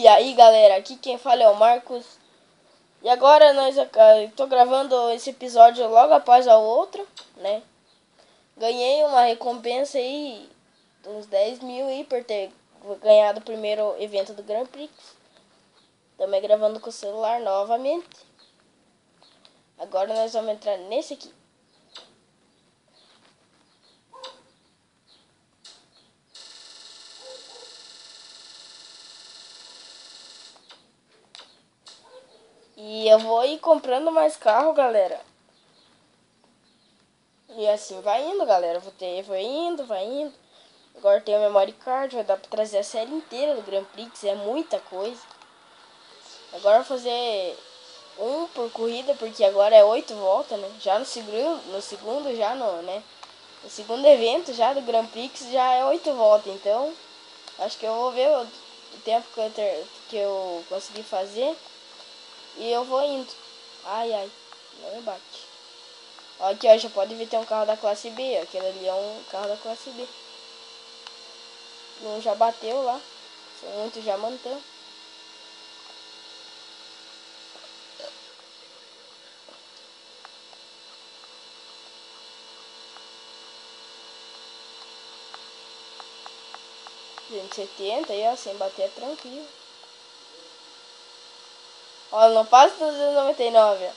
E aí galera, aqui quem fala é o Marcos. E agora tô gravando esse episódio logo após o outro, né? Ganhei uma recompensa aí de uns 10 mil aí por ter ganhado o primeiro evento do Grand Prix. Também gravando com o celular novamente. Agora nós vamos entrar nesse aqui. E eu vou ir comprando mais carro, galera. E assim vai indo, galera. Vai indo. Agora tem o memory card, vai dar pra trazer a série inteira do Grand Prix, é muita coisa. Agora eu vou fazer um por corrida, porque agora é 8 voltas, né? Já no segundo já né? No segundo evento já do Grand Prix já é 8 voltas, então acho que eu vou ver o tempo que eu consegui fazer e eu vou indo. Ai, não me bate. Ó, aqui ó, já pode ver, tem um carro da classe B, ó. Aquele ali é um carro da classe B. Um já bateu lá, são muitos já mantão. Gente, 70 aí, ó, sem bater é tranquilo. Ó, não passa dos 299, ó.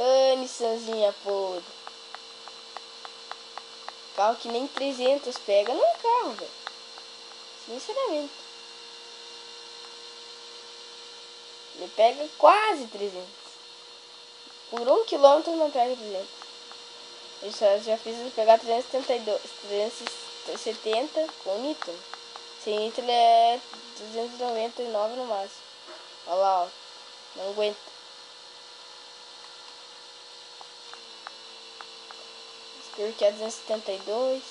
Ô, Nissanzinha podre. Carro que nem 300 pega, não é carro, velho. Sinceramente. Ele pega quase 300. Por 1 km não pega 300. Eu já fiz ele pegar 372, 370 com nitro. Sem nitro ele é 299 no máximo. Olha lá, ó. Não aguenta. Spirit é 272.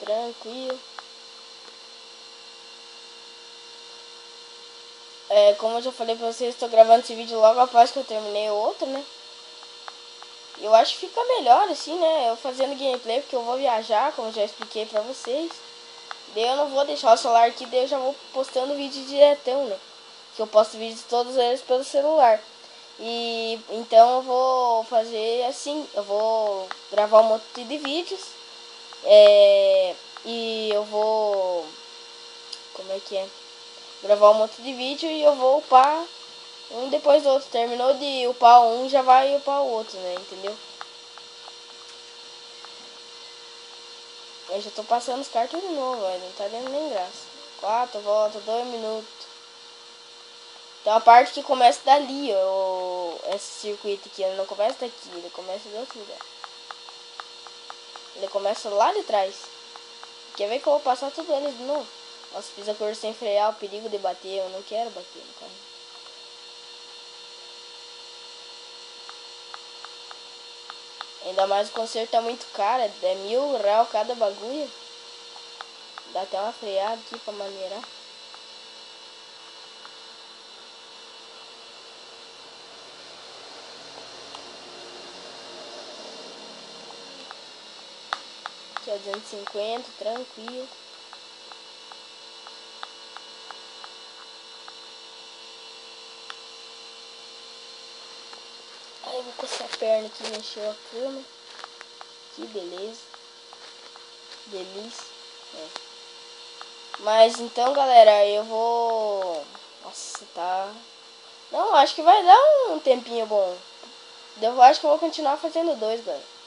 Tranquilo. Como eu já falei pra vocês, estou gravando esse vídeo logo após que eu terminei o outro, né? Eu acho que fica melhor assim, né? Eu fazendo gameplay, porque eu vou viajar, como eu já expliquei pra vocês. Daí eu não vou deixar o celular aqui, daí eu já vou postando vídeo diretão, né? Que eu posto vídeos todos eles pelo celular. E então eu vou fazer assim, eu vou gravar um monte de vídeos. E eu vou... Como é que é? Gravar um monte de vídeo e eu vou upar um depois do outro. Terminou de upar um, já vai upar o outro, né? Entendeu? Eu já tô passando os cartões de novo, velho. Não tá dando nem graça. 4 voltas, 2 minutos. Tem uma parte que começa dali, ó. Esse circuito aqui, ele não começa daqui, ele começa de outro lugar. Ele começa lá de trás. Quer ver que eu vou passar tudo eles de novo? Nossa, fiz a curva sem frear, o perigo de bater. Eu não quero bater no carro. Ainda mais o conserto tá muito caro, é R$ 1.000 cada bagulho. Dá até uma freada aqui pra maneirar. Aqui é 250, tranquilo. Aí vou coçar a perna aqui, mexeu a cama. Que beleza. Delícia. Mas então, galera, eu vou... Nossa, tá... Não, acho que vai dar um tempinho bom. Eu acho que eu vou continuar fazendo dois, galera.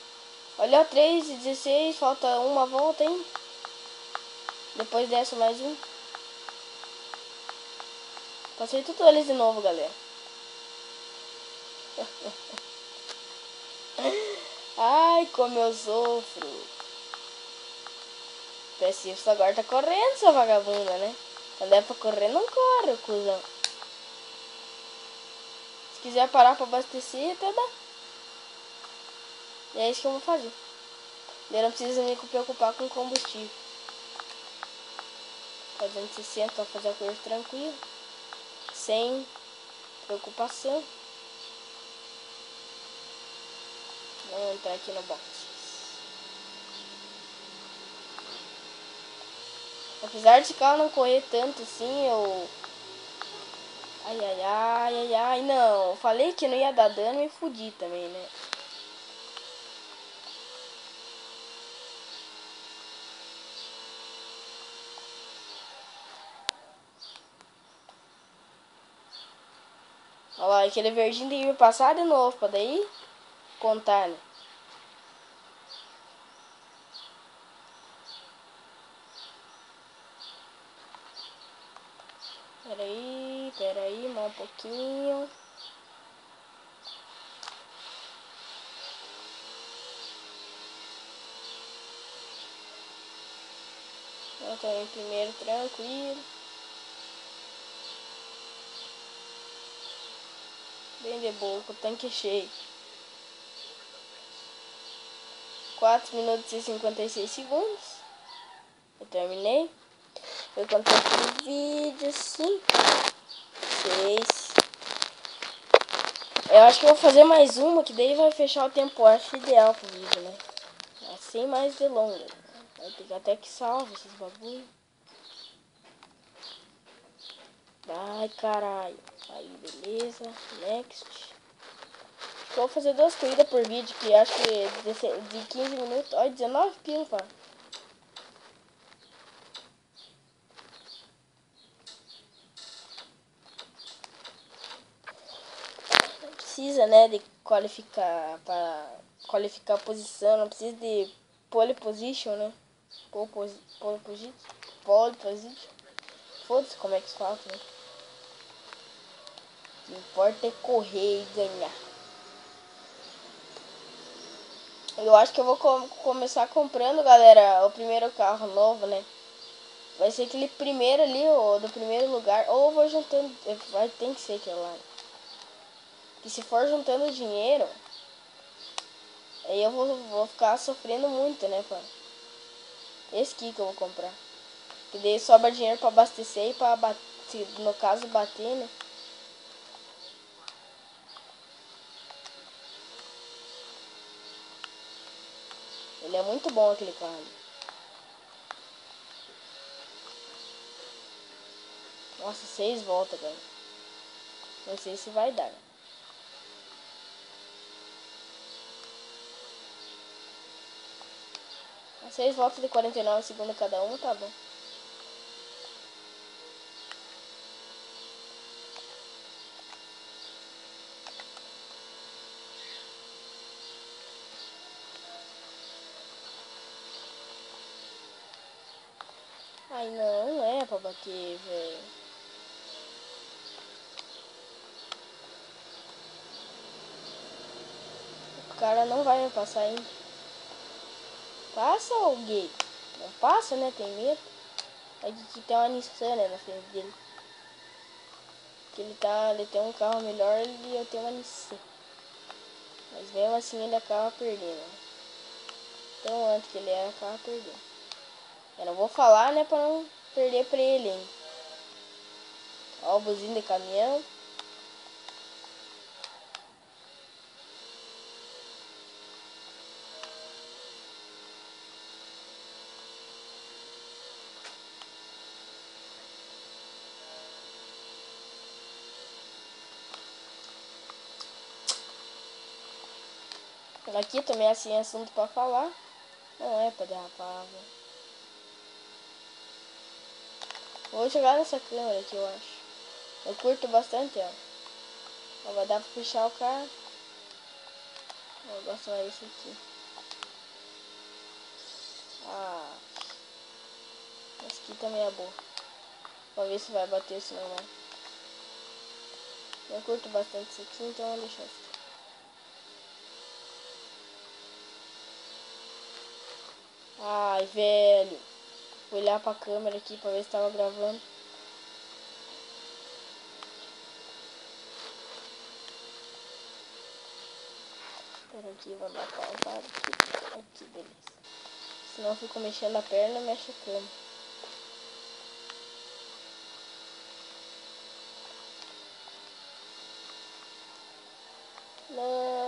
Olha, 3:16, falta uma volta ainda. Depois dessa, mais um. Passei tudo eles de novo, galera. Ai, como eu sofro. O PS agora tá correndo, sua vagabunda, né? Quando é pra correr, não corre, cuzão. Se quiser parar pra abastecer, até dá. E é isso que eu vou fazer. Eu não preciso me preocupar com combustível. Tá 260 pra fazer a coisa tranquila. Sem preocupação. Vamos entrar aqui no box. Apesar desse carro não correr tanto assim, eu... Ai, ai, ai, ai, ai, não. Falei que não ia dar dano e fudi também, né? Olha lá, aquele verdinho tem que passar de novo, pra daí contar, né? Pera aí, mais um pouquinho. Eu tô em primeiro, tranquilo. Bem de boa, com o tanque cheio. 4 minutos e 56 segundos. Eu terminei. Foi quanto tempo de vídeo? 5, 6. Eu acho que eu vou fazer mais uma, que daí vai fechar o tempo, eu acho ideal pro vídeo, né? Assim mais delongas. Vai ter que até que salva esses bagulho. Ai, caralho. Aí, beleza. Next. Acho que eu vou fazer 2 corridas por vídeo, que acho que de 15 minutos. Olha, 19 pila, pá. Não precisa, né, de qualificar para qualificar a posição. Não precisa de pole position, né? Pole position. Pole position. Foda-se como é que se fala, né? O que importa é correr e ganhar. Eu acho que eu vou começar comprando, galera, o primeiro carro novo, né? Vai ser aquele primeiro ali, ou do primeiro lugar. Ou eu vou juntando. Tem que ser aquele lá. Que se for juntando dinheiro, aí eu vou ficar sofrendo muito, né, pá? Esse aqui que eu vou comprar. Que daí sobra dinheiro pra abastecer e pra bater, no caso, bater, né? Ele é muito bom aquele carro. Nossa, 6 voltas, cara. Não sei se vai dar. 6 voltas de 49 segundos cada uma, tá bom. Ai, não é pra bater, velho. O cara não vai me passar ainda. Passa, ô gay? Não passa, né? Tem medo. Aqui tem uma Nissan, né, na frente dele. Que ele tem um carro melhor e eu tenho uma Nissan. Mas mesmo assim ele acaba perdendo, né? Então antes que ele era, acaba perdendo. Eu não vou falar, né, pra não perder pra ele, hein. Ó, o buzina de caminhão. Aqui também assim, assunto pra falar. Não é pra derrapar, velho. Vou jogar nessa câmera aqui, eu acho. Eu curto bastante ela. Ó, vai dar pra puxar o carro. Eu gosto mais desse aqui. Ah, esse aqui também é boa. Pra ver se vai bater, se não vai. Eu curto bastante esse aqui, então eu vou deixar esse aqui. Ai, velho. Vou olhar pra câmera aqui pra ver se tava gravando. Pera aqui, vou dar pausada aqui. Aqui, beleza. Senão eu fico mexendo a perna e mexe a câmera. Não.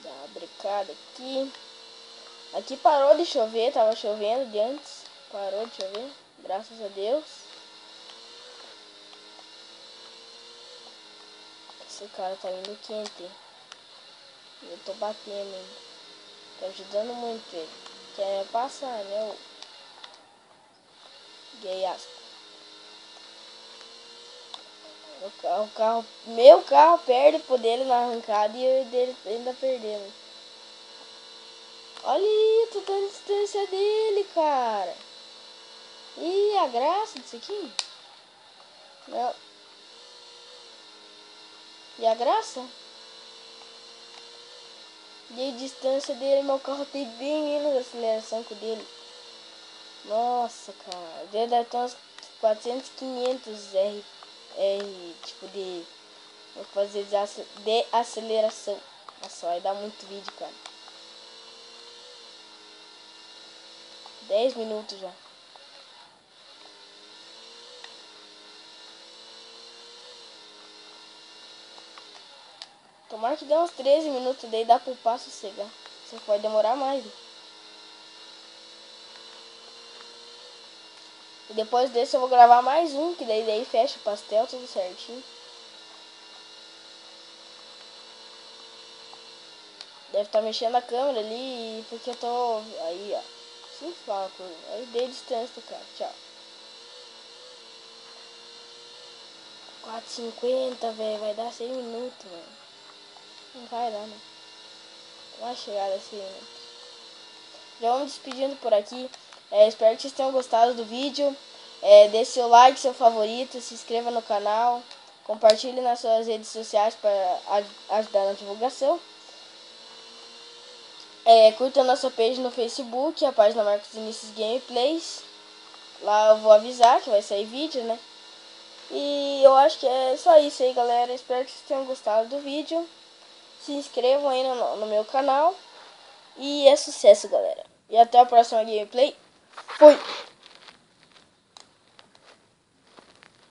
Dá uma brecada aqui. Aqui parou de chover, tava chovendo de antes. Parou de chover, graças a Deus. Esse cara tá indo quente. Eu tô batendo ainda. Tá ajudando muito ele. Quer passar, né? O gayasco. Meu carro perde pro dele na arrancada e o dele ainda perdendo. Olha aí, tô dando distância dele, cara. E a graça disso aqui? Não. E a graça? E a distância dele, meu carro tem bem menos aceleração que o dele. Nossa, cara. Deve dar uns 400, 500 R, tipo de... Vou fazer de aceleração. Nossa, vai dar muito vídeo, cara. 10 minutos já. Tomara que dê uns 13 minutos, daí dá pro passo chegar. Você pode demorar mais. E depois desse eu vou gravar mais um, que daí fecha o pastel, tudo certinho. Deve estar mexendo a câmera ali, porque eu tô... Aí, ó. Sim, fala, aí dei distância do cara, tchau. 4,50, velho, vai dar 6 minutos, mano. Não vai dar, né? Não vai chegar a 6 minutos. Já vamos despedindo por aqui. Espero que vocês tenham gostado do vídeo. Deixe seu like, seu favorito, se inscreva no canal. Compartilhe nas suas redes sociais para ajudar na divulgação. Curta a nossa page no Facebook, a página Marcos Vinícius Gameplays. Lá eu vou avisar que vai sair vídeo, né? E eu acho que é só isso aí, galera. Espero que vocês tenham gostado do vídeo. Se inscrevam aí no meu canal. E é sucesso, galera. E até a próxima gameplay. Fui!